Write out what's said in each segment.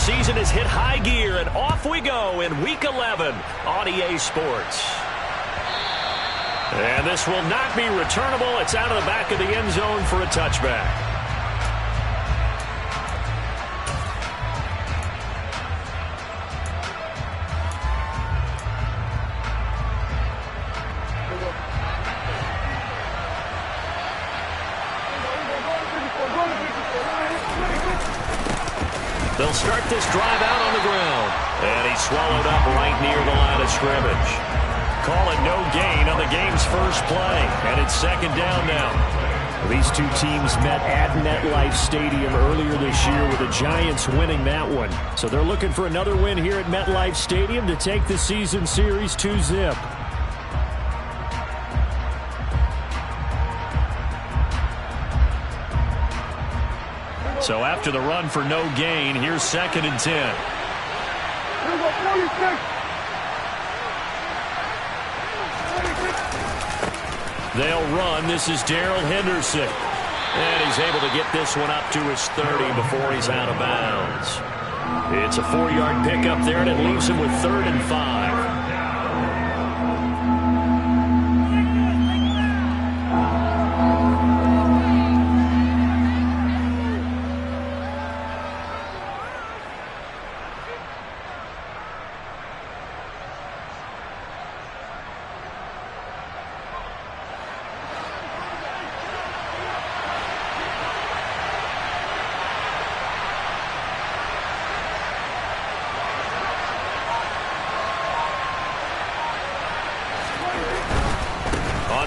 season has hit high gear, and off we go in Week 11 on EA Sports. And this will not be returnable. It's out of the back of the end zone for a touchback. They'll start this drive out on the ground. And he's swallowed up right near the line of scrimmage. Call it no gain on the game's first play. And it's second down now. These two teams met at MetLife Stadium earlier this year with the Giants winning that one. So they're looking for another win here at MetLife Stadium to take the season series 2-zip. So after the run for no gain, here's 2nd and 10. They'll run. This is Darrell Henderson. And he's able to get this one up to his 30 before he's out of bounds. It's a 4-yard pickup there, and it leaves him with 3rd and 5.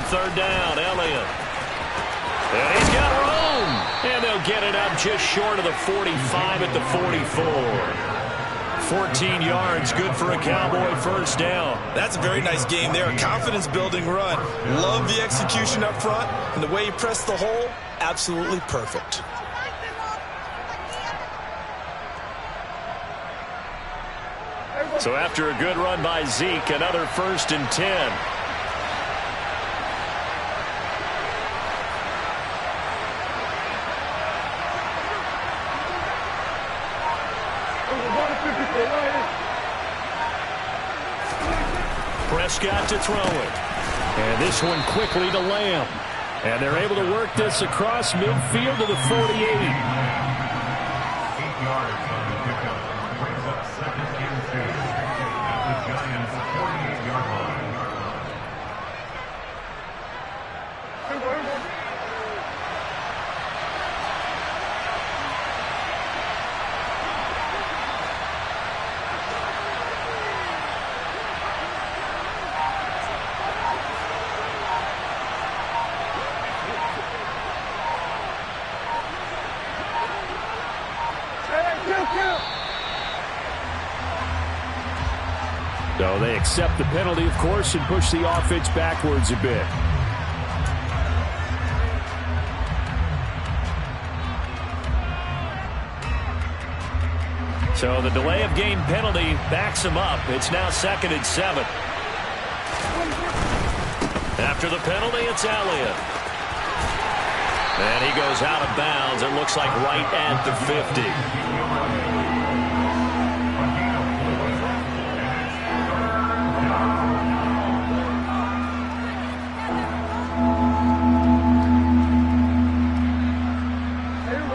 Third down, Elliott. And he's got room. And they'll get it up just short of the 45 at the 44. 14 yards, good for a Cowboy first down. That's a very nice game there. A confidence-building run. Love the execution up front. And the way he pressed the hole, absolutely perfect. So after a good run by Zeke, another 1st and 10. Prescott to throw it. And this one quickly to Lamb. And they're able to work this across midfield to the 48. 8 yards on the pickup. Brings up 2nd and 2 at the Giants' 48-yard line. So they accept the penalty, of course, and push the offense backwards a bit. So the delay of game penalty backs him up. It's now 2nd and 7. After the penalty, it's Elliott. And he goes out of bounds. It looks like right at the 50.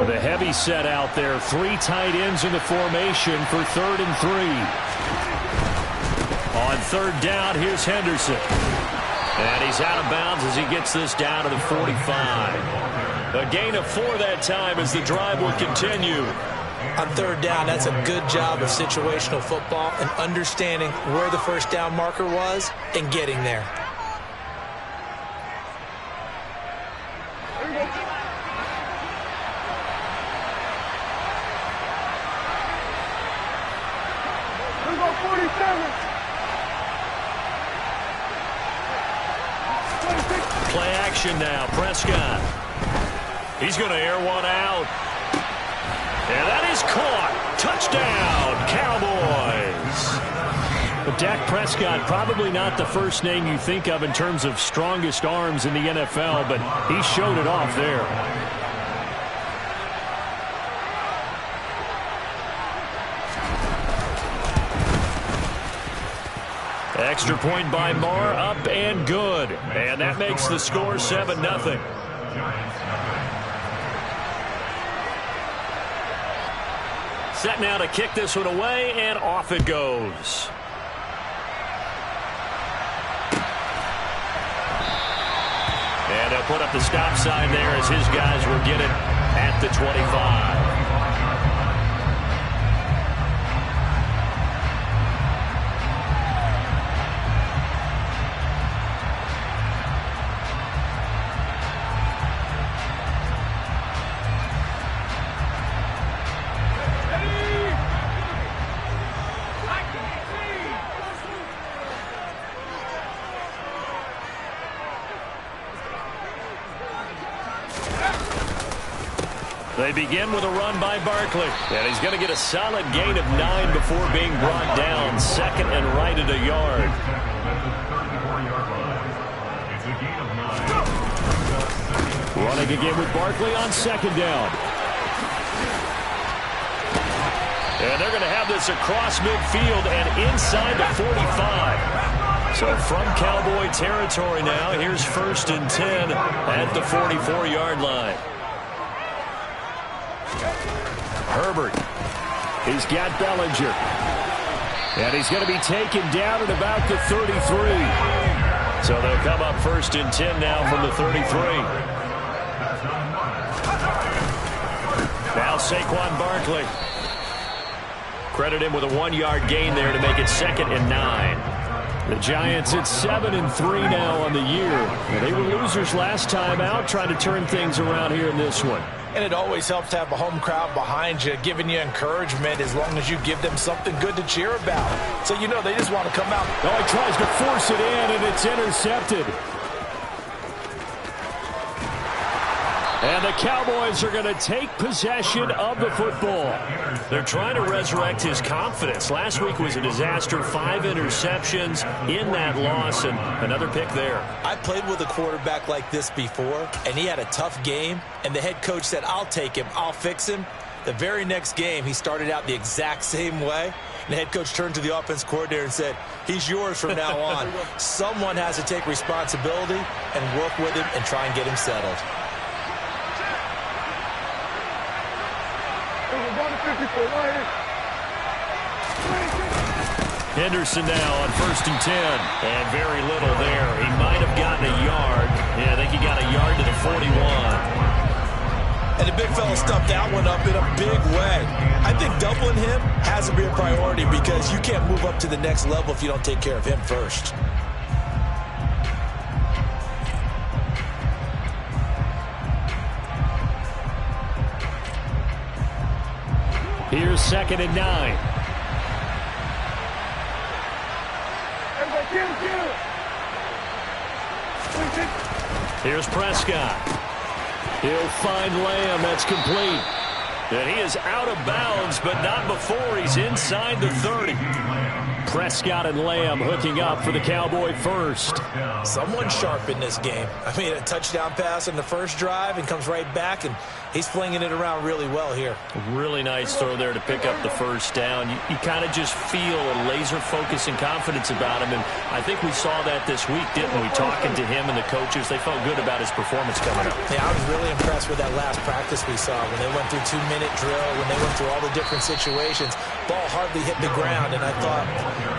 The heavy set out there. 3 tight ends in the formation for 3rd and 3. On 3rd down, here's Henderson. And he's out of bounds as he gets this down to the 45. A gain of 4 that time as the drive will continue. On 3rd down, that's a good job of situational football and understanding where the first down marker was and getting there. Play action now. Prescott. He's going to air one out. And that is caught. Touchdown, Cowboys. But Dak Prescott, probably not the first name you think of in terms of strongest arms in the NFL, but he showed it off there. Extra point by Marr, up and good. And that makes the score 7-0. Set now to kick this one away, and off it goes. And they'll put up the stop sign there as his guys will get it at the 25. They begin with a run by Barkley. And he's going to get a solid gain of 9 before being brought down. Second and right at a yard. Running again with Barkley on second down. And they're going to have this across midfield and inside the 45. So from Cowboy territory now, here's 1st and 10 at the 44-yard line. Herbert. He's got Bellinger. And he's going to be taken down at about the 33. So they'll come up 1st and 10 now from the 33. Now Saquon Barkley. Credit him with a 1-yard gain there to make it 2nd and 9. The Giants at 7-3 now on the year. They were losers last time out, trying to turn things around here in this one. And it always helps to have a home crowd behind you, giving you encouragement as long as you give them something good to cheer about. So you know they just want to come out. Oh, he tries to force it in, and it's intercepted. And the Cowboys are going to take possession of the football. They're trying to resurrect his confidence. Last week was a disaster. 5 interceptions in that loss, and another pick there. I played with a quarterback like this before, and he had a tough game, and the head coach said, I'll take him, I'll fix him. The very next game, he started out the exact same way. And the head coach turned to the offense coordinator and said, he's yours from now on. Someone has to take responsibility and work with him and try and get him settled. Henderson now on 1st and 10. And very little there. He might have gotten a yard. Yeah, I think he got a yard to the 41. And the big fella stuffed that one up in a big way. I think doubling him has to be a priority because you can't move up to the next level if you don't take care of him first. Here's 2nd and 9. Here's Prescott. He'll find Lamb. That's complete. And he is out of bounds, but not before he's inside the 30. Prescott and Lamb hooking up for the Cowboy first. Someone sharp in this game. I mean, a touchdown pass in the first drive and comes right back, and he's flinging it around really well here. Really nice throw there to pick up the first down. You kind of just feel a laser focus and confidence about him, and I think we saw that this week, didn't we? Talking to him and the coaches, they felt good about his performance coming up. Yeah, I was really impressed with that last practice we saw when they went through 2-minute drill, when they went through all the different situations. Ball hardly hit the ground, and I thought,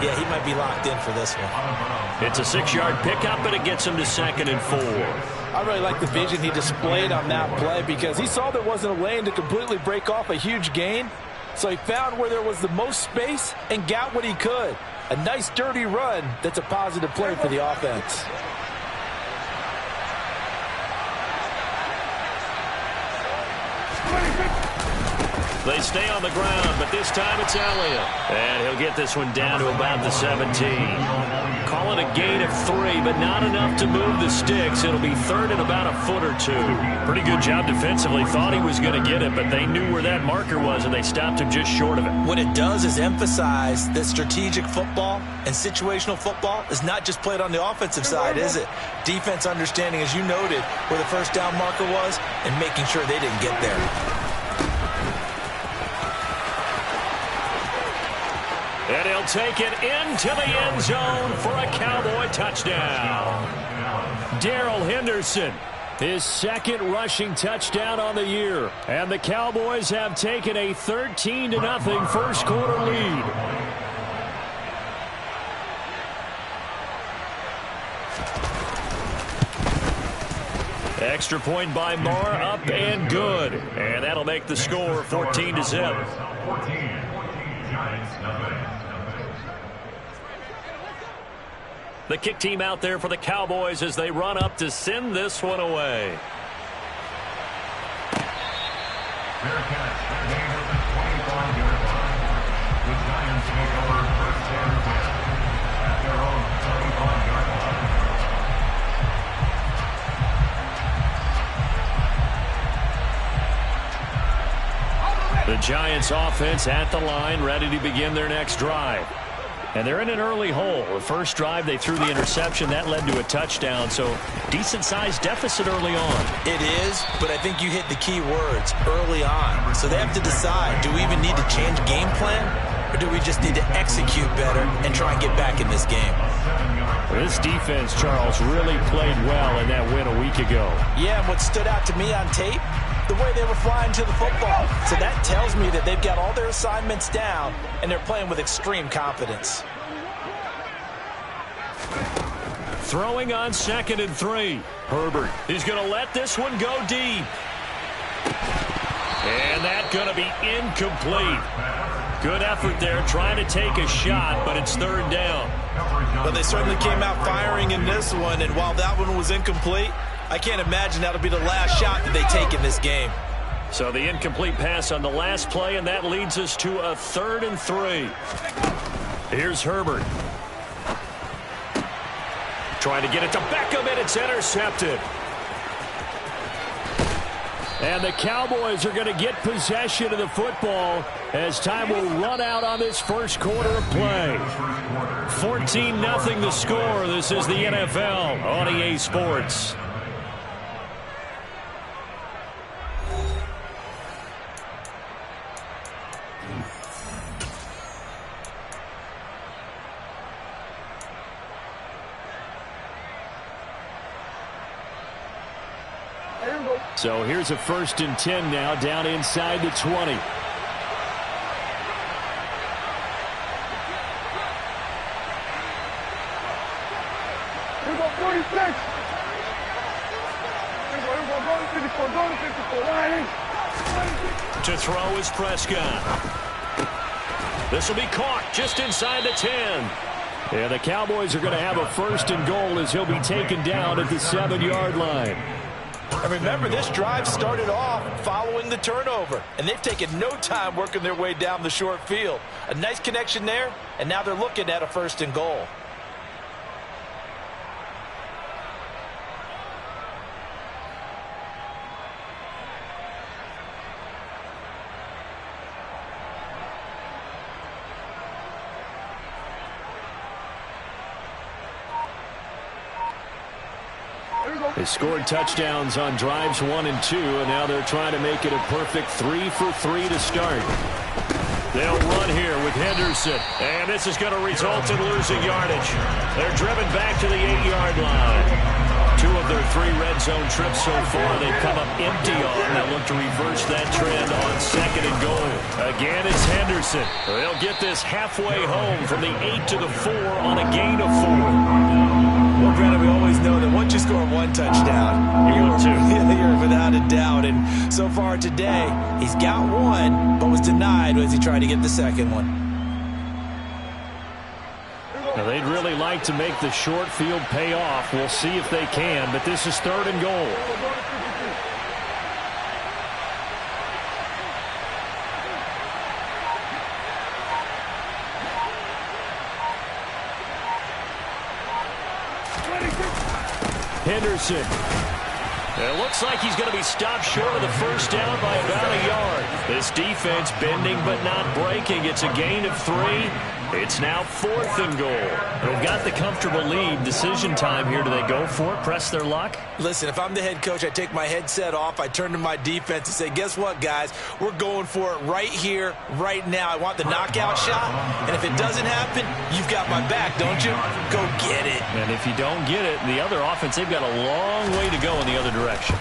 yeah, he might be locked in for this one. It's a 6-yard pickup, but it gets him to 2nd and 4. I really like the vision he displayed on that play because he saw there wasn't a lane to completely break off a huge gain. So he found where there was the most space and got what he could. A nice, dirty run that's a positive play for the offense. They stay on the ground, but this time it's Elliott. And he'll get this one down to about the 17. Call it a gain of 3, but not enough to move the sticks. It'll be 3rd and about a foot or 2. Pretty good job defensively. Thought he was going to get it, but they knew where that marker was, and they stopped him just short of it. What it does is emphasize that strategic football and situational football is not just played on the offensive side, is it? Defense understanding, as you noted, where the first down marker was and making sure they didn't get there. And he'll He'll take it into the end zone for a Cowboy touchdown. Darrell Henderson, his second rushing touchdown on the year. And the Cowboys have taken a 13-0 first quarter lead. Extra point by Marr, up and good. And that'll make the score 14-0. The kick team out there for the Cowboys as they run up to send this one away. Fair catch. That game at the 25-yard line. The Giants take over first and 10 at their own 25-yard line. The Giants offense at the line, ready to begin their next drive. And they're in an early hole. The first drive, they threw the interception. That led to a touchdown, so decent-sized deficit early on. It is, but I think you hit the key words, early on. So they have to decide, do we even need to change game plan, or do we just need to execute better and try and get back in this game? This defense, Charles, really played well in that win a week ago. Yeah, and what stood out to me on tape, the way they were flying to the football. So that tells me that they've got all their assignments down, and they're playing with extreme confidence. Throwing on 2nd and 3. Herbert is going to let this one go deep. And that's going to be incomplete. Good effort there trying to take a shot, but it's 3rd down. But they certainly came out firing in this one, and while that one was incomplete, I can't imagine that'll be the last shot that they take in this game. So the incomplete pass on the last play, and that leads us to a 3rd and 3. Here's Herbert. Trying to get it to Beckham, and it's intercepted. And the Cowboys are going to get possession of the football as time will run out on this first quarter of play. 14-0 the score. This is the NFL on EA Sports. So here's a 1st and 10 now, down inside the 20. Here we go, 46. To throw is Prescott. This will be caught just inside the 10. And the Cowboys are going to have a 1st and goal as he'll be taken down at the 7-yard line. And remember, this drive started off following the turnover, and they've taken no time working their way down the short field. A nice connection there, and now they're looking at a 1st and goal. They scored touchdowns on drives 1 and 2, and now they're trying to make it a perfect 3 for 3 to start. They'll run here with Henderson, and this is going to result in losing yardage. They're driven back to the 8-yard line. 2 of their 3 red zone trips so far they've come up empty on. They'll look to reverse that trend on 2nd and goal. Again, it's Henderson. They'll get this halfway home from the 8 to the 4 on a gain of 4. Well, Brandon, we always know that once you score 1 touchdown, you're without a doubt. And so far today, he's got 1, but was denied as he tried to get the 2nd one. Now, they'd really like to make the short field pay off. We'll see if they can, but this is 3rd and goal. Henderson. It looks like he's going to be stopped short of the 1st down by about a yard. This defense bending but not breaking. It's a gain of 3. It's now 4th and goal. They've got the comfortable lead. Decision time here. Do they go for it, press their luck? Listen, if I'm the head coach, I take my headset off. I turn to my defense and say, guess what, guys? We're going for it right here, right now. I want the knockout shot. And if it doesn't happen, you've got my back, don't you? Go get it. And if you don't get it, the other offense, they've got a long way to go in the other direction.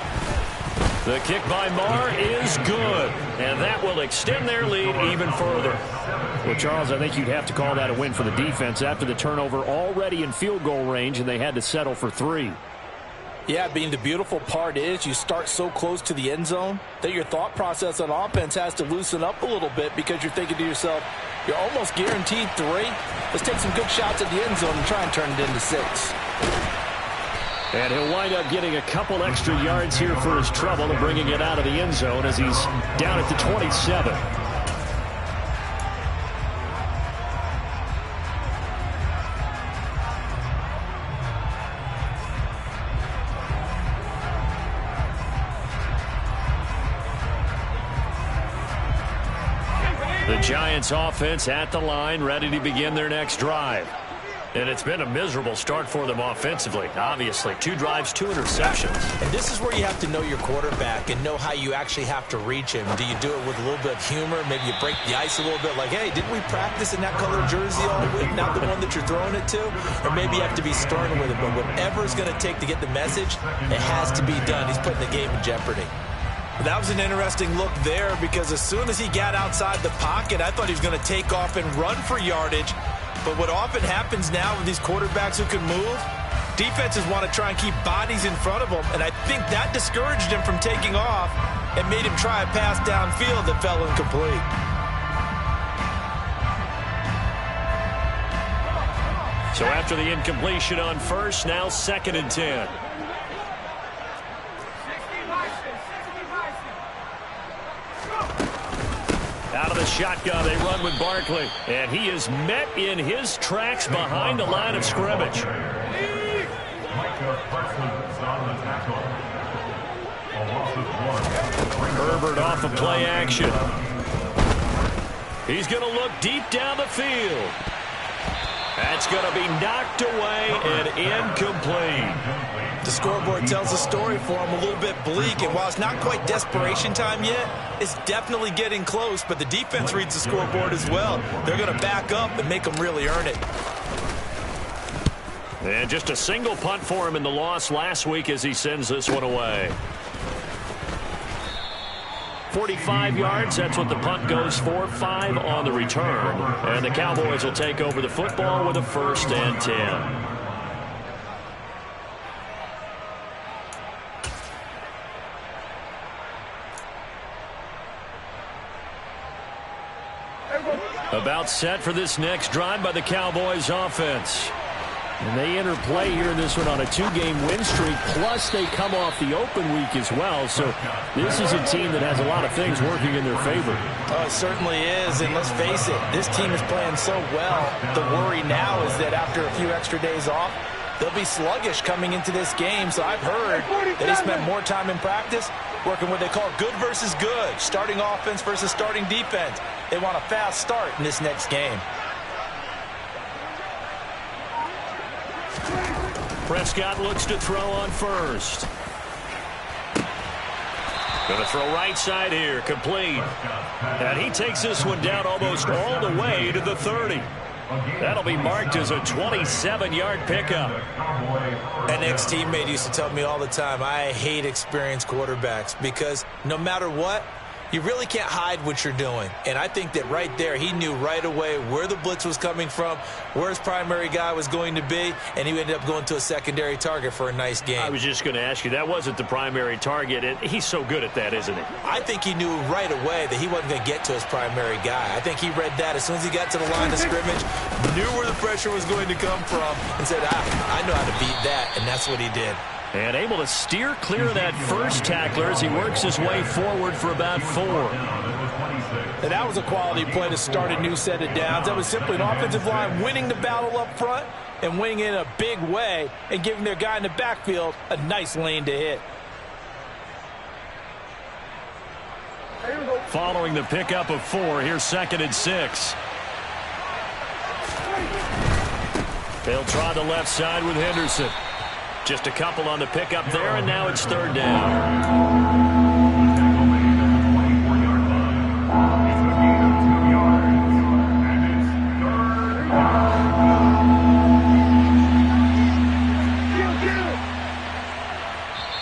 The kick by Marr is good, and that will extend their lead even further. Well, Charles, I think you'd have to call that a win for the defense after the turnover already in field goal range, and they had to settle for 3. Yeah, Bean, the beautiful part is you start so close to the end zone that your thought process on offense has to loosen up a little bit because you're thinking to yourself, you're almost guaranteed 3. Let's take some good shots at the end zone and try and turn it into 6. And he'll wind up getting a couple extra yards here for his trouble and bringing it out of the end zone as he's down at the 27. The Giants offense at the line, ready to begin their next drive. And it's been a miserable start for them offensively, obviously. 2 drives, 2 interceptions. And this is where you have to know your quarterback and know how you actually have to reach him. Do you do it with a little bit of humor? Maybe you break the ice a little bit like, hey, didn't we practice in that color jersey all week, not the one that you're throwing it to? Or maybe you have to be stern with it. But whatever it's going to take to get the message, it has to be done. He's putting the game in jeopardy. That was an interesting look there because as soon as he got outside the pocket, I thought he was going to take off and run for yardage. But what often happens now with these quarterbacks who can move, defenses want to try and keep bodies in front of them, and I think that discouraged him from taking off and made him try a pass downfield that fell incomplete. So after the incompletion on first, now 2nd and 10. Out of the shotgun, they run with Barkley. And he is met in his tracks behind the line of scrimmage. Herbert off of play action. He's going to look deep down the field. That's going to be knocked away and incomplete. The scoreboard tells a story for him, a little bit bleak, and while it's not quite desperation time yet, it's definitely getting close, but the defense reads the scoreboard as well. They're going to back up and make them really earn it. And just a single punt for him in the loss last week as he sends this one away. 45 yards, that's what the punt goes for. 5 on the return. And the Cowboys will take over the football with a 1st and 10. About set for this next drive by the Cowboys offense. And they enter play here in this one on a 2-game win streak, plus they come off the open week as well. So this is a team that has a lot of things working in their favor. Oh, it certainly is, and let's face it, this team is playing so well. The worry now is that after a few extra days off, they'll be sluggish coming into this game. So I've heard that they spent more time in practice working what they call good versus good, starting offense versus starting defense. They want a fast start in this next game. Prescott looks to throw on first. Going to throw right side here, complete. And he takes this one down almost all the way to the 30. That'll be marked as a 27-yard pickup. An ex-teammate used to tell me all the time, I hate experienced quarterbacks because no matter what, you really can't hide what you're doing. And I think that right there, he knew right away where the blitz was coming from, where his primary guy was going to be, and he ended up going to a secondary target for a nice game. I was just going to ask you, that wasn't the primary target, and he's so good at that, isn't he? I think he knew right away that he wasn't going to get to his primary guy. I think he read that as soon as he got to the line of scrimmage, knew where the pressure was going to come from, and said, I know how to beat that, and that's what he did. And able to steer clear of that first tackler as he works his way forward for about 4. And that was a quality play to start a new set of downs. That was simply an offensive line winning the battle up front and winning it in a big way and giving their guy in the backfield a nice lane to hit. Following the pickup of 4, here's 2nd and 6. They'll try the left side with Henderson. Just a couple on the pickup there, and now it's third down. Tackle made at the 24-yard line. It's a gain of 2 yards. And it's third down.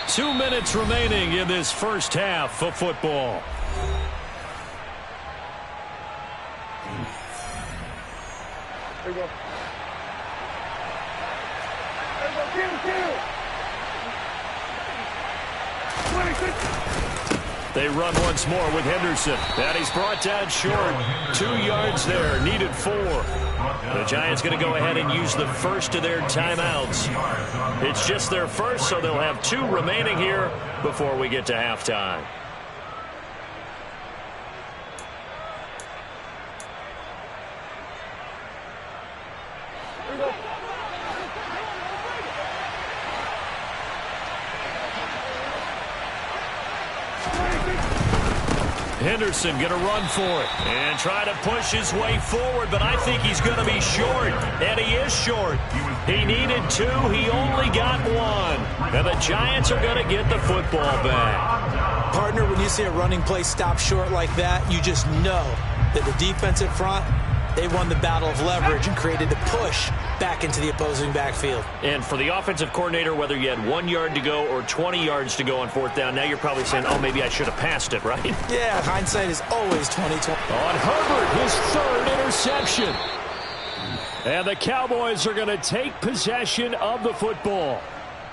2 minutes remaining in this first half of football. There you go. They run once more with Henderson. And he's brought down short. 2 yards there, needed 4. The Giants going to go ahead and use the first of their timeouts. It's just their first, so they'll have 2 remaining here before we get to halftime. Henderson going to run for it and try to push his way forward, but I think he's going to be short, and he is short. He needed 2. He only got 1. And the Giants are going to get the football back. Partner, when you see a running play stop short like that, you just know that the defensive front, they won the battle of leverage and created a push back into the opposing backfield. And for the offensive coordinator, whether you had 1 yard to go or 20 yards to go on fourth down, now you're probably saying, oh, maybe I should have passed it, right? Yeah, hindsight is always 20/20. On Herbert, his 3rd interception. And the Cowboys are going to take possession of the football.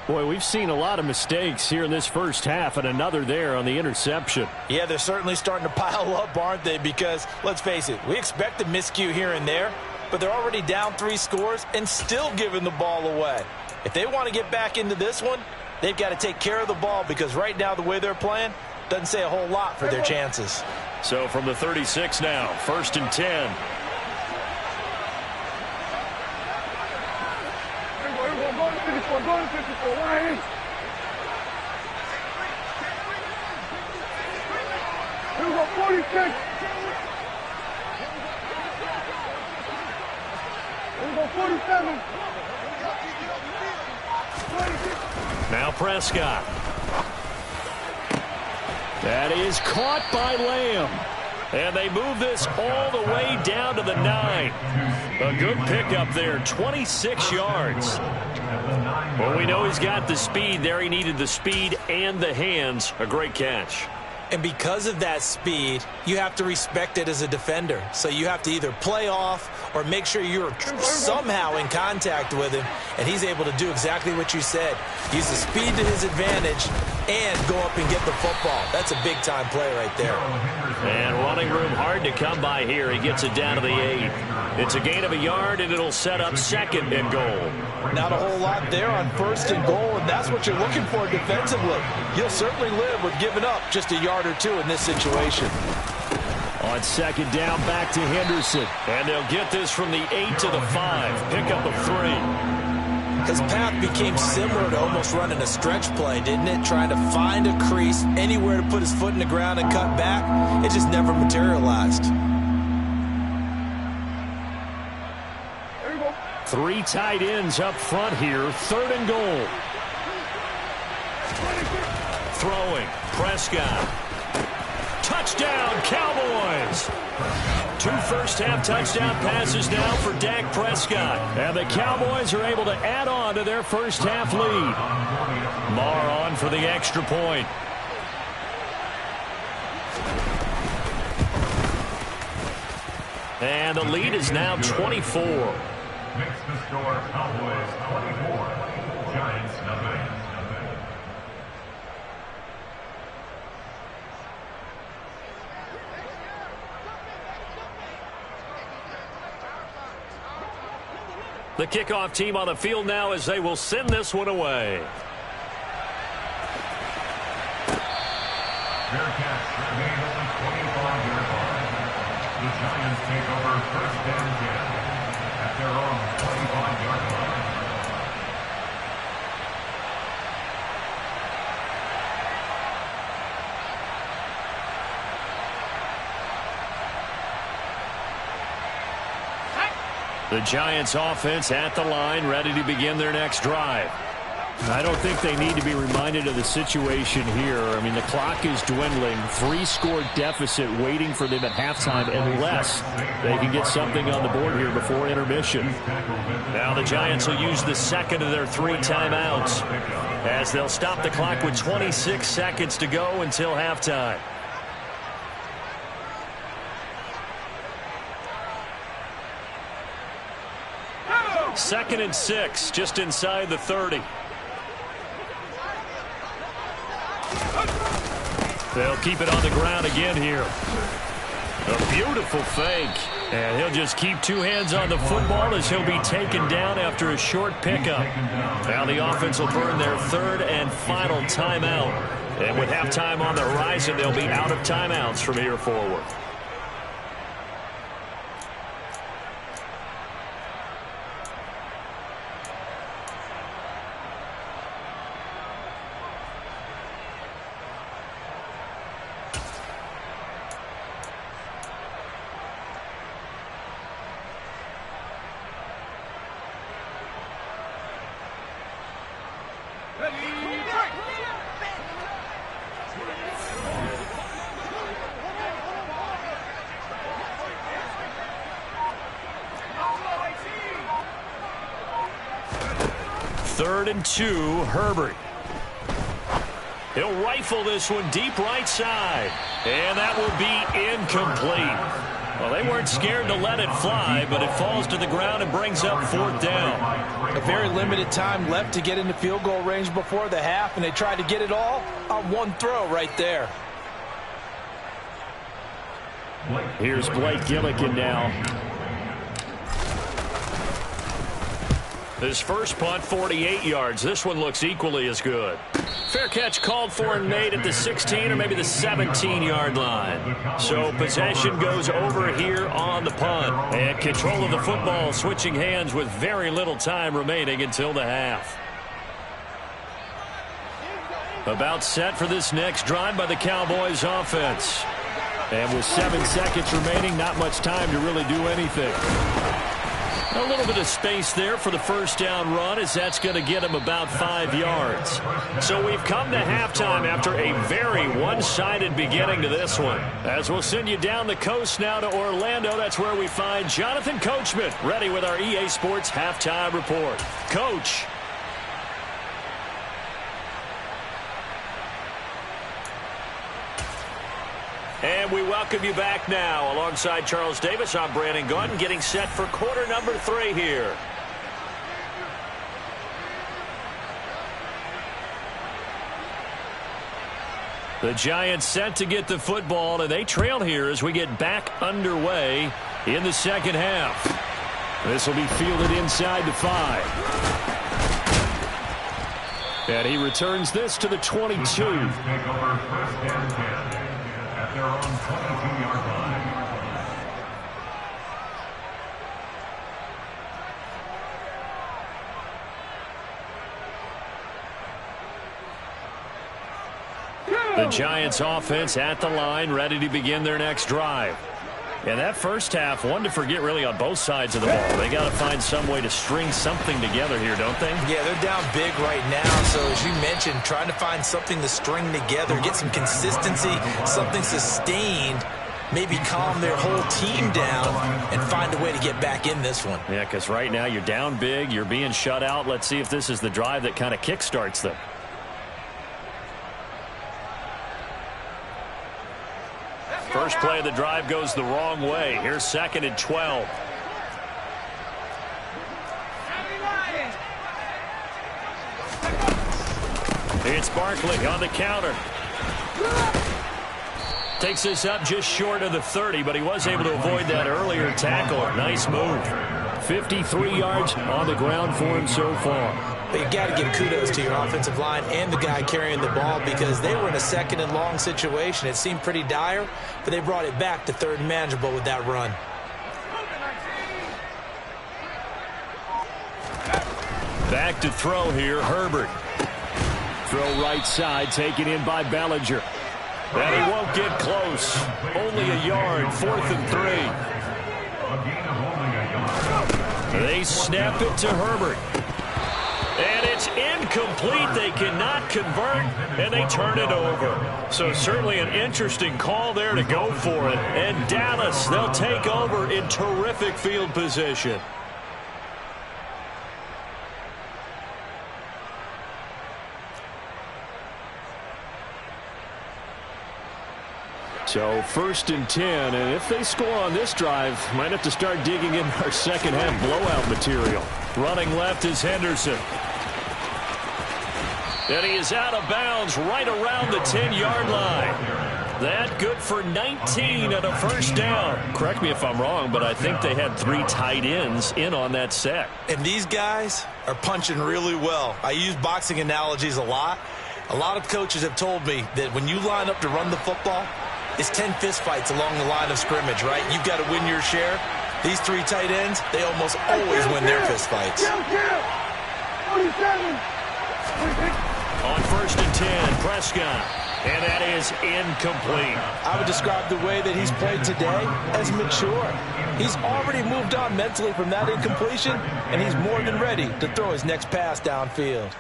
Boy, we've seen a lot of mistakes here in this first half, and another there on the interception. Yeah, they're certainly starting to pile up, aren't they? Because, let's face it, we expect a miscue here and there, but they're already down 3 scores and still giving the ball away. If they want to get back into this one, they've got to take care of the ball, because right now the way they're playing doesn't say a whole lot for their chances. So from the 36 now, 1st and 10. Here we go, 46. Here we go, 47. Now Prescott. That is caught by Lamb. And they move this all the way down to the 9. A good pickup there, 26 yards. Well, we know he's got the speed there. He needed the speed and the hands. A great catch. And because of that speed, you have to respect it as a defender. So you have to either play off or make sure you're somehow in contact with him. And he's able to do exactly what you said. Use the speed to his advantage and go up and get the football. That's a big-time play right there. And running room hard to come by here. He gets it down to the 8. It's a gain of a yard, and it'll set up 2nd and goal. Not a whole lot there on 1st and goal, and that's what you're looking for defensively. You'll certainly live with giving up just a yard or 2 in this situation. On 2nd down, back to Henderson. And they'll get this from the 8 to the 5. Pickup of 3. His path became similar to almost running a stretch play, didn't it? Trying to find a crease, anywhere to put his foot in the ground and cut back. It just never materialized. 3 tight ends up front here. 3rd and goal. Throwing. Prescott. Touchdown, Cowboys. 2 first-half touchdown passes now for Dak Prescott. And the Cowboys are able to add on to their first-half lead. Marr on for the extra point. And the lead is now 24. Makes the score Cowboys 24, Giants nothing. The kickoff team on the field now as they will send this one away. Bearcats remain at the 25-yard line. The Giants take over 1st and 10 at their own 25-yard line. The The Giants offense at the line, ready to begin their next drive. I don't think they need to be reminded of the situation here. I mean, the clock is dwindling. 3-score deficit waiting for them at halftime unless they can get something on the board here before intermission. Now the Giants will use the second of their 3 timeouts as they'll stop the clock with 26 seconds to go until halftime. Second and 6, just inside the 30. They'll keep it on the ground again here. A beautiful fake. And he'll just keep 2 hands on the football as he'll be taken down after a short pickup. Now the offense will burn their 3rd and final timeout. And with halftime on the horizon, they'll be out of timeouts from here forward. Third and 2, Herbert. He'll rifle this one deep right side. And that will be incomplete. Well, they weren't scared to let it fly, but it falls to the ground and brings up 4th down. A very limited time left to get into field goal range before the half, and they tried to get it all on one throw right there. Here's Blake Gillikin now. His first punt, 48 yards. This one looks equally as good. Fair catch called for and made at the 16 or maybe the 17-yard line. So possession goes over here on the punt. And control of the football switching hands with very little time remaining until the half. About set for this next drive by the Cowboys offense. And with 7 seconds remaining, not much time to really do anything. A little bit of space there for the first down run as that's going to get him about 5 yards. So we've come to halftime after a very one-sided beginning to this one. As we'll send you down the coast now to Orlando, that's where we find Jonathan Coachman ready with our EA Sports Halftime Report. Coach. And we welcome you back now. Alongside Charles Davis, I'm Brandon Gunn, getting set for quarter number 3 here. The Giants set to get the football, and they trail here as we get back underway in the second half. This will be fielded inside the 5. And he returns this to the 22. Their own 22-yard line. The Giants offense at the line, ready to begin their next drive. And that first half, one to forget really on both sides of the ball. They got to find some way to string something together here, don't they? Yeah, they're down big right now. So as you mentioned, trying to find something to string together, get some consistency, something sustained, maybe calm their whole team down and find a way to get back in this one. Yeah, because right now you're down big, you're being shut out. Let's see if this is the drive that kind of kickstarts them. First play of the drive goes the wrong way. Here's 2nd and 12. It's Barkley on the counter. Takes this up just short of the 30, but he was able to avoid that earlier tackle. Nice move. 53 yards on the ground for him so far. But you got to give kudos to your offensive line and the guy carrying the ball because they were in a 2nd and long situation. It seemed pretty dire, but they brought it back to 3rd and manageable with that run. Back to throw here, Herbert. Throw right side, taken in by Bellinger. And he won't get close. Only a yard, 4th and 3. A gain of only a yard. They snap it to Herbert. And it's incomplete. They cannot convert, and they turn it over. So certainly an interesting call there to go for it. And Dallas, they'll take over in terrific field position. So 1st and 10, and if they score on this drive, might have to start digging in our second half blowout material. Running left is Henderson. And he is out of bounds right around the 10-yard line. That good for 19 and a first down. Correct me if I'm wrong, but I think they had 3 tight ends in on that set. And these guys are punching really well. I use boxing analogies a lot. A lot of coaches have told me that when you line up to run the football, it's 10 fistfights along the line of scrimmage, right? You've got to win your share. These 3 tight ends, they almost always win their fistfights. 47. On 1st and 10, Prescott. And that is incomplete. I would describe the way that he's played today as mature. He's already moved on mentally from that incompletion, and he's more than ready to throw his next pass downfield.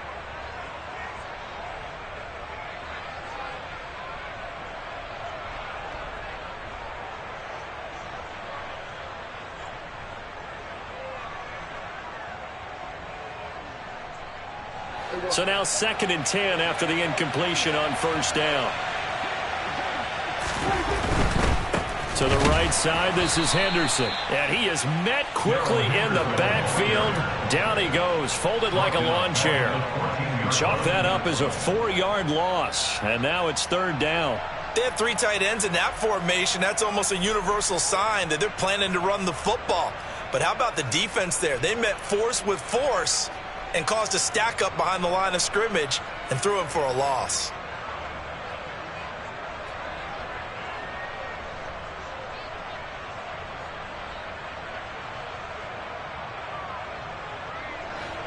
So now 2nd and 10 after the incompletion on 1st down. To the right side, this is Henderson. And he is met quickly in the backfield. Down he goes, folded like a lawn chair. Chalk that up as a 4-yard loss. And now it's 3rd down. They have 3 tight ends in that formation. That's almost a universal sign that they're planning to run the football. But how about the defense there? They met force with force and caused a stack up behind the line of scrimmage and threw him for a loss.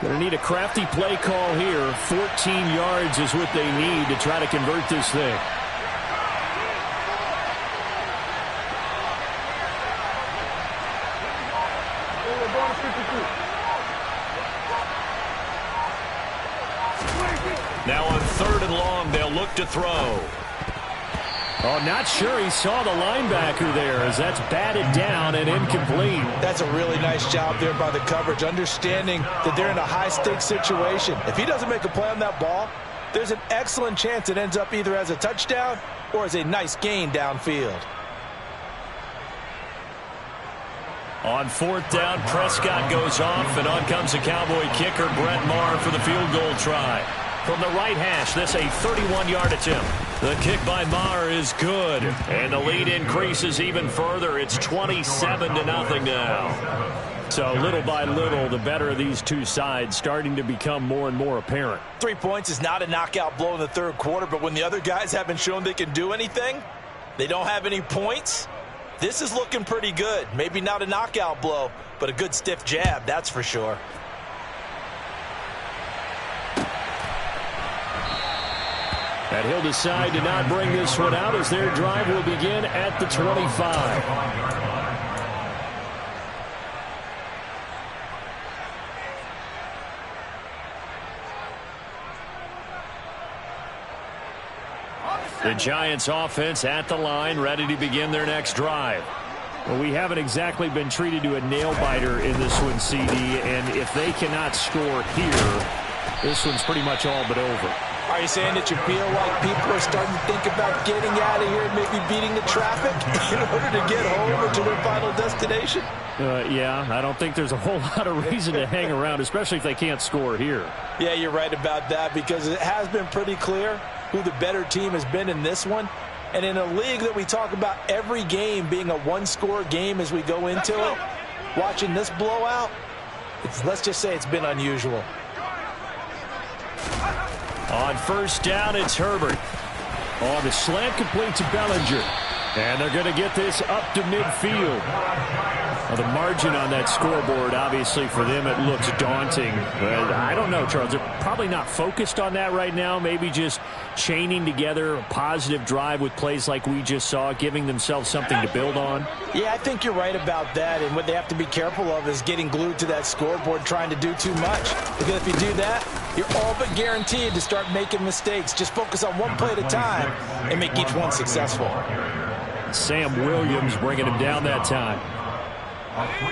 Going to need a crafty play call here. 14 yards is what they need to try to convert this thing. Now on 3rd and long, they'll look to throw. Oh, not sure he saw the linebacker there as that's batted down and incomplete. That's a really nice job there by the coverage, understanding that they're in a high-stakes situation. If he doesn't make a play on that ball, there's an excellent chance it ends up either as a touchdown or as a nice gain downfield. On 4th down, Prescott goes off, and on comes the Cowboy kicker, Brett Maher, for the field goal try. From the right hash, this a 31-yard attempt. The kick by Maher is good, and the lead increases even further. It's 27-0 now. So little by little, the better of these two sides starting to become more and more apparent. 3 points is not a knockout blow in the 3rd quarter, but when the other guys haven't shown they can do anything, they don't have any points. This is looking pretty good. Maybe not a knockout blow, but a good stiff jab, that's for sure. And he'll decide to not bring this one out as their drive will begin at the 25. The Giants offense at the line, ready to begin their next drive. Well, we haven't exactly been treated to a nail-biter in this one, CD, and if they cannot score here, this one's pretty much all but over. Are you saying that you feel like people are starting to think about getting out of here and maybe beating the traffic in order to get home or to their final destination? Yeah, I don't think there's a whole lot of reason to hang around, especially if they can't score here. Yeah, you're right about that, because it has been pretty clear who the better team has been in this one. And in a league that we talk about every game being a one-score game as we go into it, watching this blowout, let's just say it's been unusual. On 1st down, it's Herbert. Oh, the slant complete to Bellinger. And they're going to get this up to midfield. Well, the margin on that scoreboard, obviously, for them, it looks daunting. But I don't know, Charles. They're probably not focused on that right now. Maybe just chaining together a positive drive with plays like we just saw, giving themselves something to build on. Yeah, I think you're right about that. And what they have to be careful of is getting glued to that scoreboard trying to do too much. Because if you do that, you're all but guaranteed to start making mistakes. Just focus on one play at a time and make each one successful. Sam Williams bringing him down that time.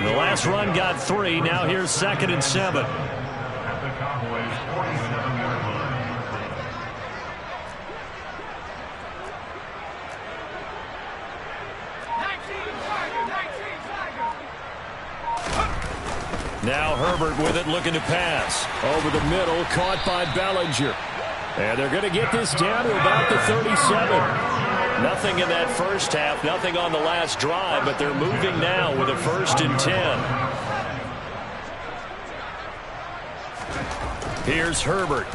The last run got 3. Now here's 2nd and 7. At the Cowboys' 47-yard line. Now Herbert with it, looking to pass. Over the middle, caught by Bellinger. And they're going to get this down to about the 37. Nothing in that first half, nothing on the last drive, but they're moving now with a 1st and 10. Here's Herbert.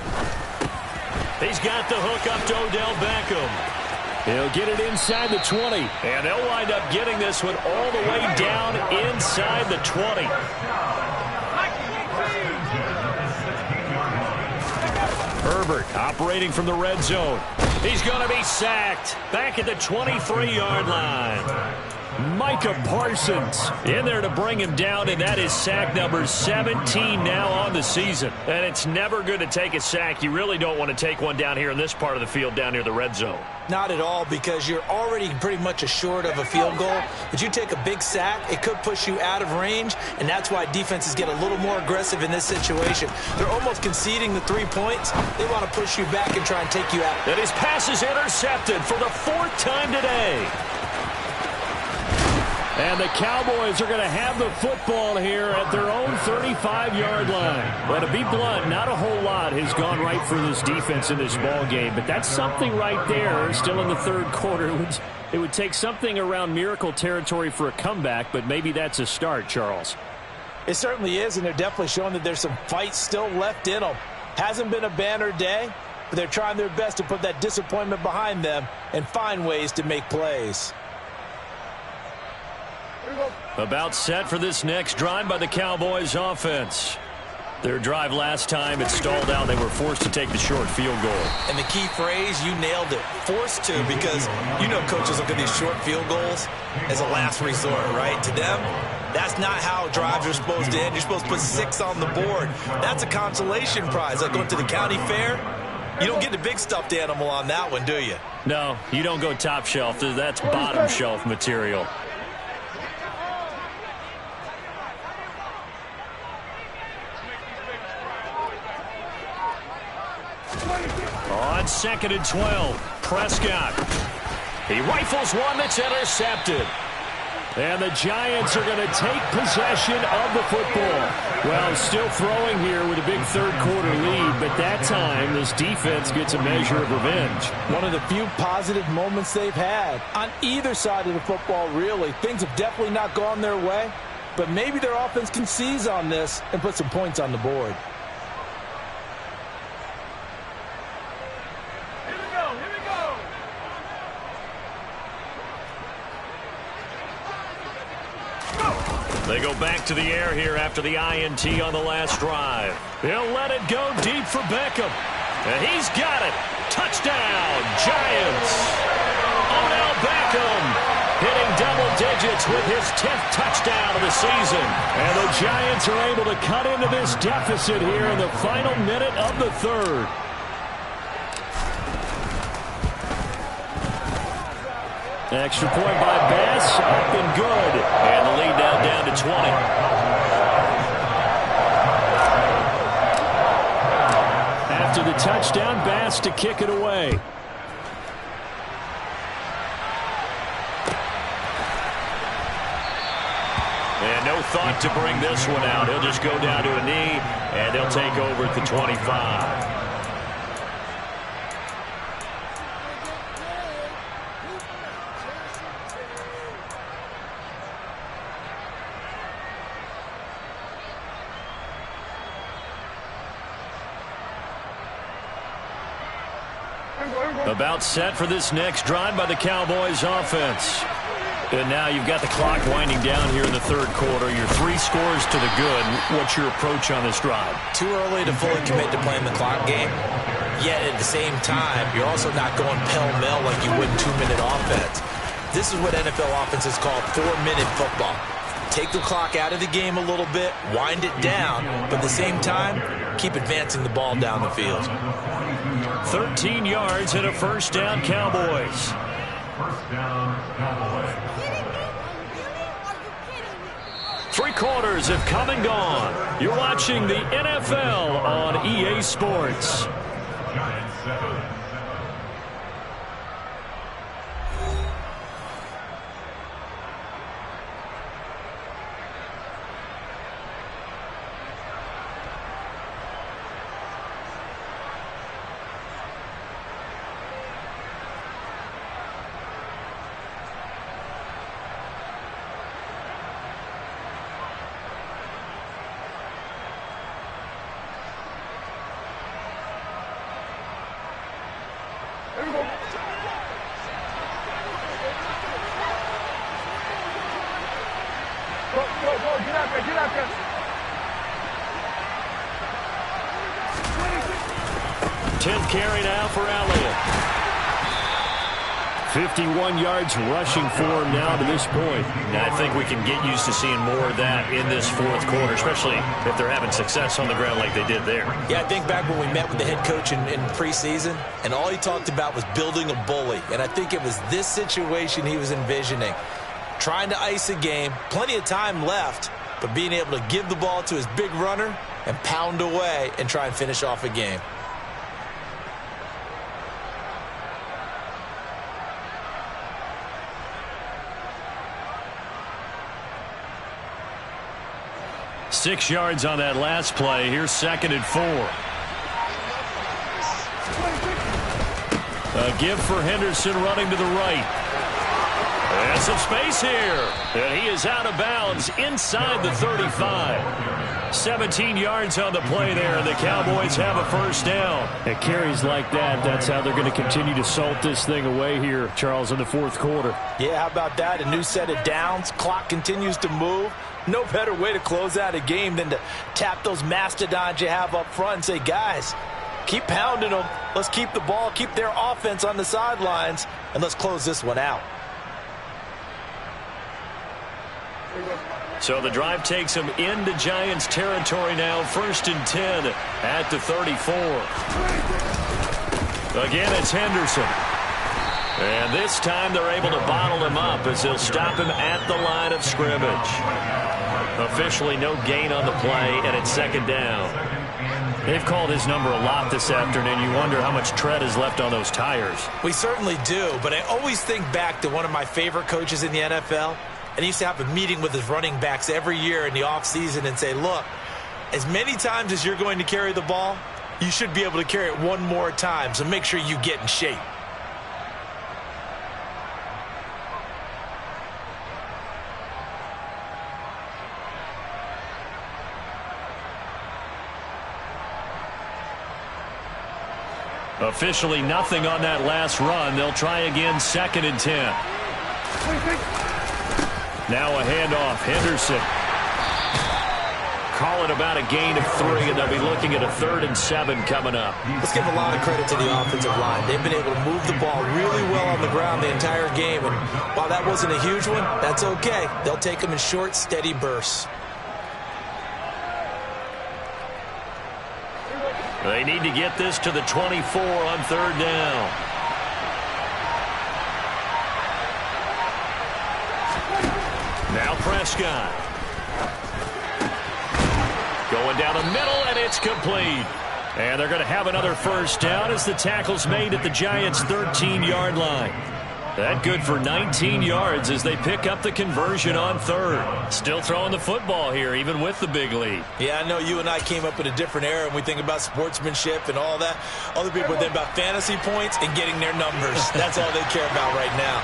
He's got the hook up to Odell Beckham. He'll get it inside the 20. And they'll wind up getting this one all the way down inside the 20. Herbert operating from the red zone. He's going to be sacked back at the 23-yard line. Micah Parsons in there to bring him down, and that is sack number 17 now on the season. And it's never good to take a sack. You really don't want to take one down here in this part of the field down near the red zone. Not at all, because you're already pretty much assured of a field goal. But you take a big sack, it could push you out of range, and that's why defenses get a little more aggressive in this situation. They're almost conceding the 3 points. They want to push you back and try and take you out. And his pass is intercepted for the 4th time today. And the Cowboys are going to have the football here at their own 35-yard line. Well, to be blunt, not a whole lot has gone right for this defense in this ball game, but that's something right there. Still in the 3rd quarter. It would take something around miracle territory for a comeback, but maybe that's a start, Charles. It certainly is, and they're definitely showing that there's some fight still left in them. Hasn't been a banner day, but they're trying their best to put that disappointment behind them and find ways to make plays. About set for this next drive by the Cowboys offense. Their drive last time, it stalled out. They were forced to take the short field goal. And the key phrase, you nailed it. Forced to, because you know coaches look at these short field goals as a last resort, right? To them, that's not how drives are supposed to end. You're supposed to put 6 on the board. That's a consolation prize. Like going to the county fair, you don't get the big stuffed animal on that one, do you? No, you don't go top shelf. That's bottom shelf material. On 2nd and 12, Prescott. He rifles one that's intercepted. And the Giants are going to take possession of the football. Well, still throwing here with a big 3rd quarter lead, but that time this defense gets a measure of revenge. One of the few positive moments they've had on either side of the football, really. Things have definitely not gone their way, but maybe their offense can seize on this and put some points on the board. They go back to the air here after the INT on the last drive. He'll let it go deep for Beckham. And he's got it. Touchdown, Giants. Odell Beckham hitting double digits with his 10th touchdown of the season. And the Giants are able to cut into this deficit here in the final minute of the 3rd. Extra point by Bass, up and good. And the lead now down to 20. After the touchdown, Bass to kick it away. And no thought to bring this one out. He'll just go down to a knee, and they'll take over at the 25. About set for this next drive by the Cowboys offense. And now you've got the clock winding down here in the third quarter. Your 3 scores to the good. What's your approach on this drive? Too early to fully commit to playing the clock game. Yet at the same time, you're also not going pell-mell like you would in 2-minute offense. This is what NFL offenses call 4-minute football. Take the clock out of the game a little bit, wind it down, but at the same time, keep advancing the ball down the field. 13 yards and a first down, Cowboys. First down, Cowboys. 3 quarters have come and gone. You're watching the NFL on EA Sports. Giants 7. Get out there. 10th carry now for Elliott. 51 yards rushing for him now to this point. Now, I think we can get used to seeing more of that in this fourth quarter, especially if they're having success on the ground like they did there. Yeah, I think back when we met with the head coach in preseason, and all he talked about was building a bully. And I think it was this situation he was envisioning. Trying to ice a game, plenty of time left, but being able to give the ball to his big runner and pound away and try and finish off a game. Six yards on that last play. Here's 2nd and 4. A give for Henderson running to the right. And some space here. And he is out of bounds inside the 35. 17 yards on the play there, and the Cowboys have a first down. At carries like that, that's how they're going to continue to salt this thing away here, Charles, in the fourth quarter. Yeah, how about that? A new set of downs. Clock continues to move. No better way to close out a game than to tap those mastodons you have up front and say, guys, keep pounding them. Let's keep the ball, keep their offense on the sidelines, and let's close this one out. So the drive takes them into Giants territory now. 1st and 10 at the 34. Again, it's Henderson. And this time they're able to bottle him up as they'll stop him at the line of scrimmage. Officially no gain on the play, and it's 2nd down. They've called his number a lot this afternoon. You wonder how much tread is left on those tires. We certainly do, but I always think back to one of my favorite coaches in the NFL. And he used to have a meeting with his running backs every year in the offseason and say, look, as many times as you're going to carry the ball, you should be able to carry it one more time, so make sure you get in shape. Officially nothing on that last run. They'll try again, 2nd and 10. Now a handoff. Henderson. Call it about a gain of 3, and they'll be looking at a 3rd and 7 coming up. Let's give a lot of credit to the offensive line. They've been able to move the ball really well on the ground the entire game, and while that wasn't a huge one, that's okay. They'll take them in short, steady bursts. They need to get this to the 24 on 3rd down. Now Prescott. Going down the middle, and it's complete. And they're going to have another first down as the tackle's made at the Giants' 13-yard line. That good for 19 yards as they pick up the conversion on 3rd. Still throwing the football here, even with the big lead. Yeah, I know you and I came up in a different era, and we think about sportsmanship and all that. Other people think about fantasy points and getting their numbers. That's all they care about right now.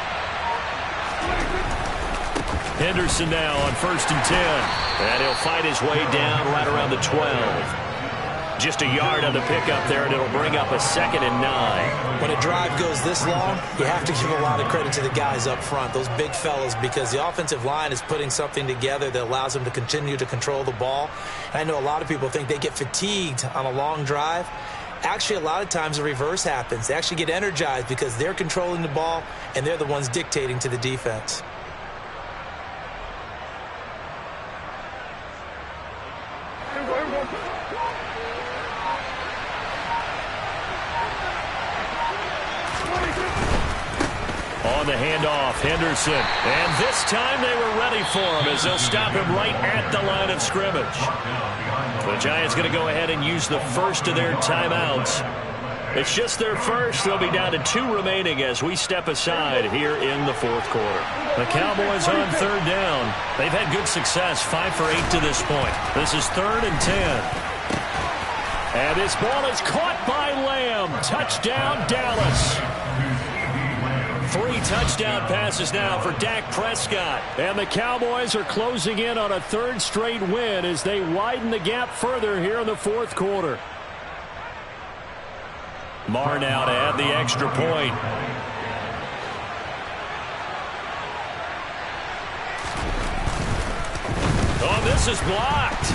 Henderson now on 1st and 10. And he'll fight his way down right around the 12. Just a yard on the pickup there, and it'll bring up a 2nd and 9. When a drive goes this long, you have to give a lot of credit to the guys up front, those big fellas, because the offensive line is putting something together that allows them to continue to control the ball. And I know a lot of people think they get fatigued on a long drive. Actually, a lot of times the reverse happens. They actually get energized because they're controlling the ball, and they're the ones dictating to the defense. On the handoff, Henderson. And this time they were ready for him as they'll stop him right at the line of scrimmage. The Giants going to go ahead and use the first of their timeouts. It's just their first. They'll be down to 2 remaining as we step aside here in the 4th quarter. The Cowboys on 3rd down. They've had good success, 5 for 8 to this point. This is 3rd and 10. And this ball is caught by Lamb. Touchdown, Dallas. 3 touchdown passes now for Dak Prescott. And the Cowboys are closing in on a 3rd straight win as they widen the gap further here in the 4th quarter. Marr now to add the extra point. Oh, this is blocked.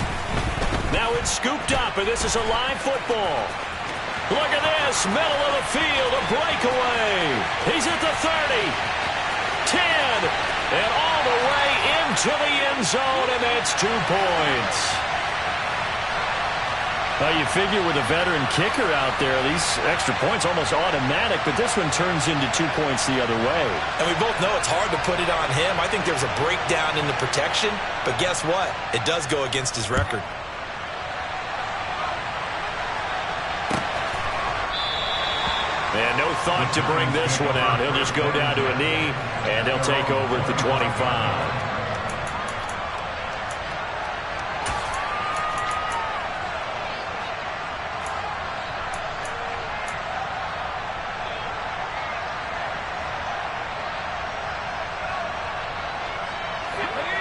Now it's scooped up, and this is a live football. Look at this, middle of the field, a breakaway. He's at the 30, 10, and all the way into the end zone, and that's 2 points. Well, you figure with a veteran kicker out there, these extra points almost automatic, but this one turns into 2 points the other way. And we both know it's hard to put it on him. I think there's a breakdown in the protection, but guess what? It does go against his record. And no thought to bring this one out. He'll just go down to a knee, and they'll take over at the 25.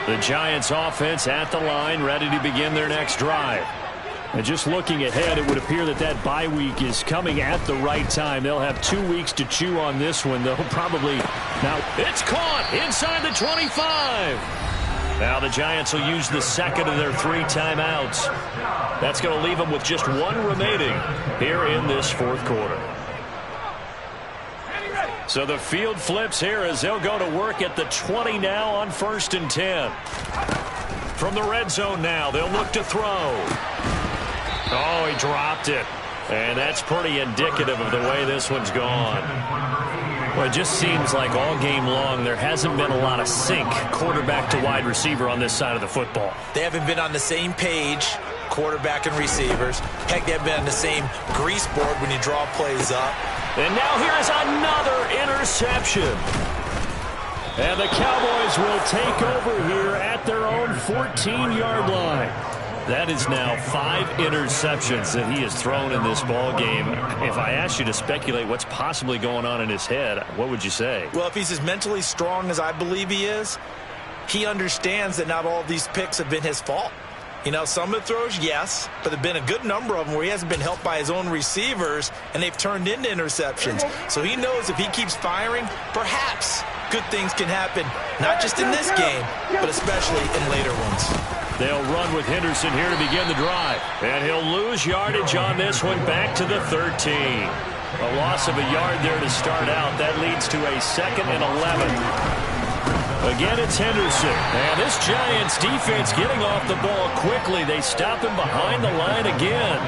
The Giants offense at the line, ready to begin their next drive. And just looking ahead, it would appear that that bye week is coming at the right time. They'll have 2 weeks to chew on this one. They'll probably... Now, it's caught inside the 25. Now the Giants will use the 2nd of their 3 timeouts. That's going to leave them with just 1 remaining here in this 4th quarter. So the field flips here as they'll go to work at the 20 now on 1st and 10. From the red zone now, they'll look to throw. Oh, he dropped it. And that's pretty indicative of the way this one's gone. Well, it just seems like all game long there hasn't been a lot of sync quarterback to wide receiver on this side of the football. They haven't been on the same page, quarterback and receivers. Heck, they haven't been on the same grease board when you draw plays up. And now here is another interception. And the Cowboys will take over here at their own 14-yard line. That is now 5 interceptions that he has thrown in this ball game. If I asked you to speculate what's possibly going on in his head, what would you say? Well, if he's as mentally strong as I believe he is, he understands that not all of these picks have been his fault. You know, some of the throws, yes, but there have been a good number of them where he hasn't been helped by his own receivers, and they've turned into interceptions. So he knows if he keeps firing, perhaps good things can happen, not just in this game, but especially in later ones. They'll run with Henderson here to begin the drive. And he'll lose yardage on this one back to the 13. A loss of a yard there to start out. That leads to a 2nd and 11. Again, it's Henderson. And this Giants defense getting off the ball quickly. They stop him behind the line again.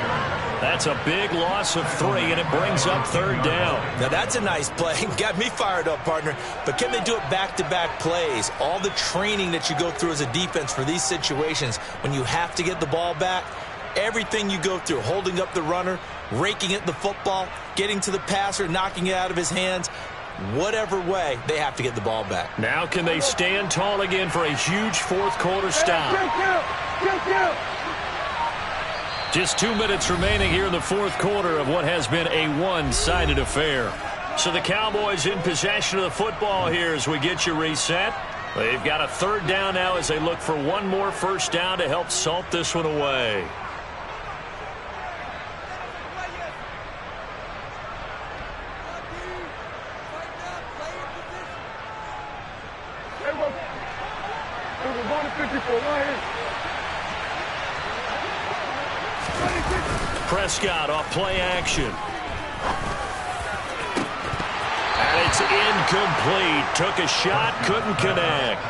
That's a big loss of 3, and it brings up 3rd down. Now, that's a nice play. Got me fired up, partner. But can they do it back-to-back plays? All the training that you go through as a defense for these situations, when you have to get the ball back, everything you go through, holding up the runner, raking at the football, getting to the passer, knocking it out of his hands, whatever way, they have to get the ball back. Now can they stand tall again for a huge 4th quarter stop? Just 2 minutes remaining here in the 4th quarter of what has been a one-sided affair. So the Cowboys in possession of the football here as we get you reset. They've got a 3rd down now as they look for one more 1st down to help salt this one away. 54 right here. Prescott off play action. And it's incomplete. Took a shot, couldn't connect.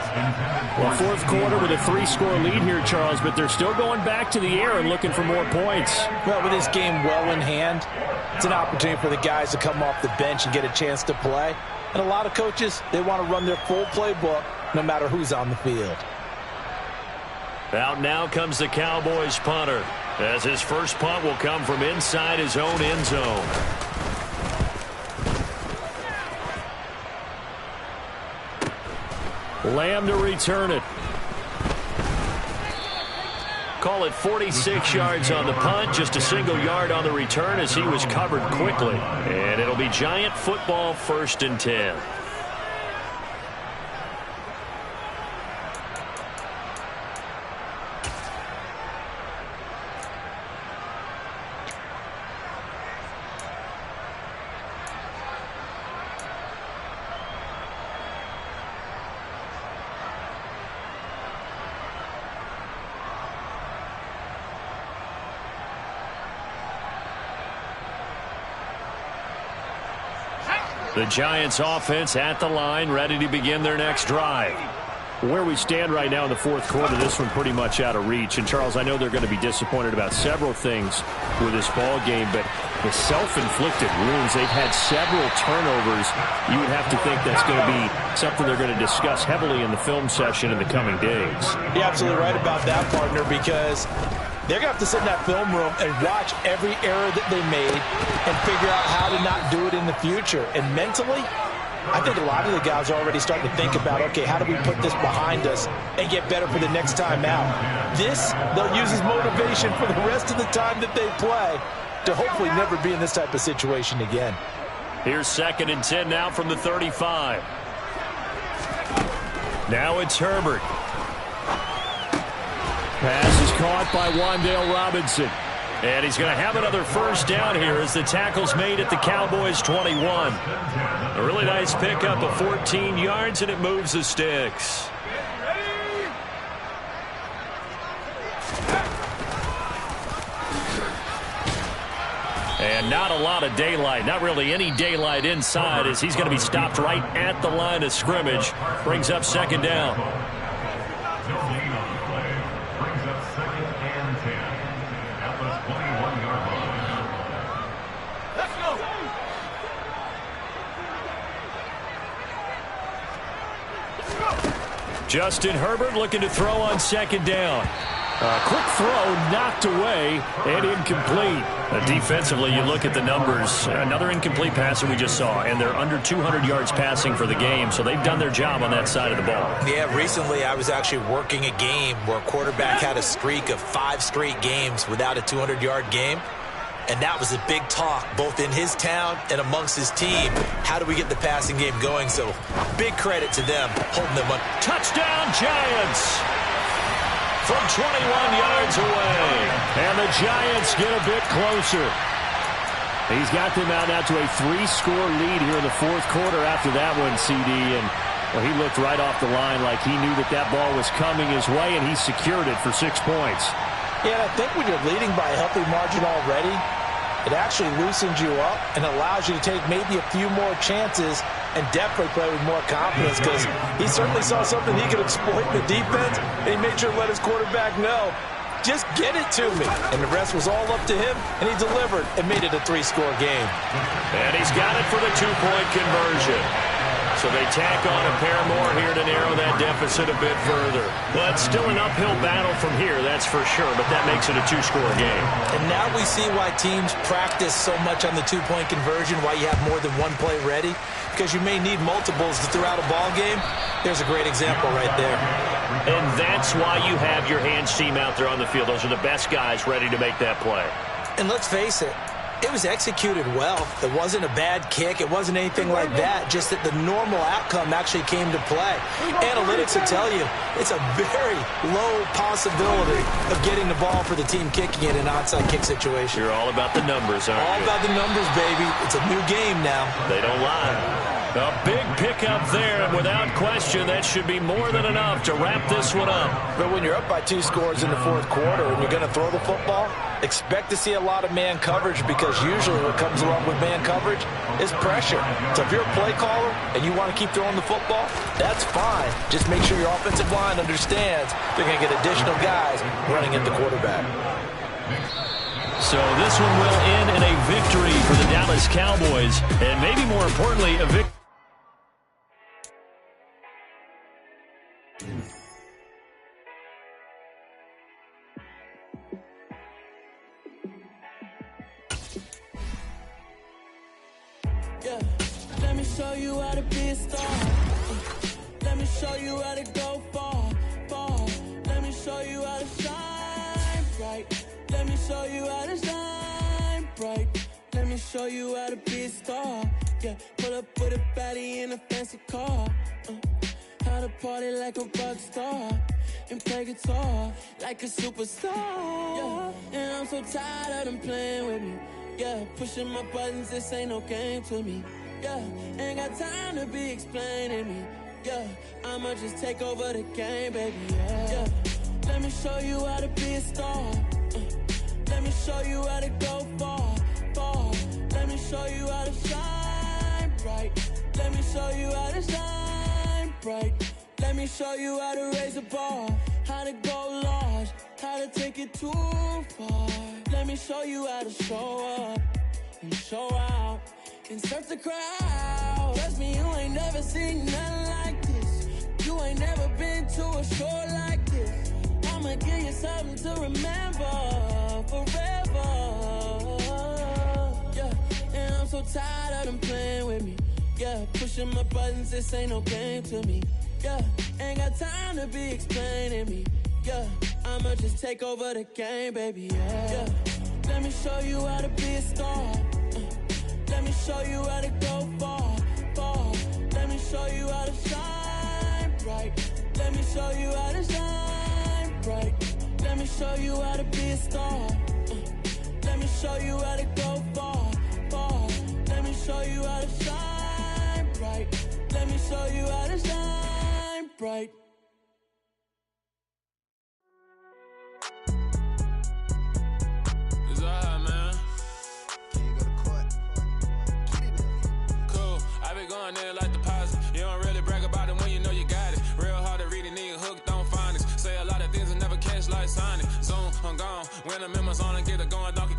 Well, fourth quarter with a 3-score lead here, Charles, but they're still going back to the air and looking for more points. Well, with this game well in hand, it's an opportunity for the guys to come off the bench and get a chance to play. And a lot of coaches, they want to run their full playbook no matter who's on the field. Out now comes the Cowboys punter, as his first punt will come from inside his own end zone. Lamb to return it. Call it 46 yards on the punt, just a single yard on the return as he was covered quickly. And it'll be Giant football, 1st and 10. The Giants offense at the line, ready to begin their next drive. Where we stand right now in the fourth quarter, this one pretty much out of reach. And, Charles, I know they're going to be disappointed about several things with this ball game, but the self-inflicted wounds, they've had several turnovers. You would have to think that's going to be something they're going to discuss heavily in the film session in the coming days. You're absolutely right about that, partner, because they're going to have to sit in that film room and watch every error that they made and figure out how to not do it in the future. And mentally, I think a lot of the guys are already starting to think about, okay, how do we put this behind us and get better for the next time out? This, they'll use as motivation for the rest of the time that they play to hopefully never be in this type of situation again. Here's 2nd and 10 now from the 35. Now it's Herbert. Pass is caught by Wan'Dale Robinson. And he's going to have another first down here as the tackle's made at the Cowboys' 21. A really nice pickup of 14 yards, and it moves the sticks. And not a lot of daylight, not really any daylight inside, as he's going to be stopped right at the line of scrimmage. Brings up 2nd down. Justin Herbert looking to throw on 2nd down. A quick throw knocked away and incomplete. Defensively, you look at the numbers. Another incomplete pass that we just saw, and they're under 200 yards passing for the game, so they've done their job on that side of the ball. Yeah, recently I was actually working a game where a quarterback had a streak of 5 straight games without a 200-yard game. And that was a big talk, both in his town and amongst his team. How do we get the passing game going? So big credit to them, holding them up. Touchdown, Giants! From 21 yards away. And the Giants get a bit closer. He's got them out now to a 3-score lead here in the fourth quarter after that one, CD. And well, he looked right off the line like he knew that that ball was coming his way, and he secured it for 6 points. Yeah, I think when you're leading by a healthy margin already, it actually loosens you up and allows you to take maybe a few more chances and definitely play with more confidence, because he certainly saw something he could exploit in the defense, and he made sure to let his quarterback know, just get it to me. And the rest was all up to him, and he delivered and made it a 3-score game. And he's got it for the 2-point conversion. So they tack on a pair more here to narrow that deficit a bit further. But still an uphill battle from here, that's for sure. But that makes it a 2-score game. And now we see why teams practice so much on the 2-point conversion, why you have more than one play ready, because you may need multiples to throw out a ball game. There's a great example right there. And that's why you have your hands team out there on the field. Those are the best guys ready to make that play. And let's face it, it was executed well. It wasn't a bad kick. It wasn't anything like that. Just that the normal outcome actually came to play. Analytics will tell you it's a very low possibility of getting the ball for the team kicking it in an onside kick situation. You're all about the numbers, aren't you? All about the numbers, baby. It's a new game now. They don't lie. A big pickup there, and without question, that should be more than enough to wrap this one up. But when you're up by 2 scores in the 4th quarter and you're going to throw the football, expect to see a lot of man coverage, because usually what comes along with man coverage is pressure. So if you're a play caller and you want to keep throwing the football, that's fine. Just make sure your offensive line understands they're going to get additional guys running at the quarterback. So this one will end in a victory for the Dallas Cowboys, and maybe more importantly, a victory. Yeah, let me show you how to be a star. Let me show you how to go far, far. Let me show you how to shine bright. Let me show you how to shine bright. Let me show you how to be a star. Yeah, pull up with a baddie in a fancy car. How to party like a rock star and play guitar like a superstar. Yeah, and I'm so tired of them playing with me. Yeah, pushing my buttons, this ain't no game to me. Yeah, ain't got time to be explaining me. Yeah, I'ma just take over the game, baby. Yeah, let me show you how to be a star. Let me show you how to go far, far. Let me show you how to shine bright. Let me show you how to shine bright. Let me show you how to raise a bar, how to go large, how to take it too far. Let me show you how to show up and show out and surf the crowd. Trust me, you ain't never seen nothing like this. You ain't never been to a show like this. I'ma give you something to remember forever. Yeah, and I'm so tired of them playing with me. Yeah, pushing my buttons, this ain't no game to me. Yeah, ain't got time to be explaining me. Yeah, I'ma just take over the game, baby. Yeah, let me show you how to be a star. Let me show you how to go far, far. Let me show you how to shine bright. Let me show you how to shine bright. Let me show you how to be a star. Let me show you how to go far, far. Let me show you how to shine bright. Let me show you how to shine bright. It's alright, man. Cool. I be going there like deposit. You don't really brag about it when you know you got it. Real hard to read a nigga hooked on phonics. Say a lot of things and never catch like Sonic. Zoom, I'm gone. When I'm in my zone and get it going, donkey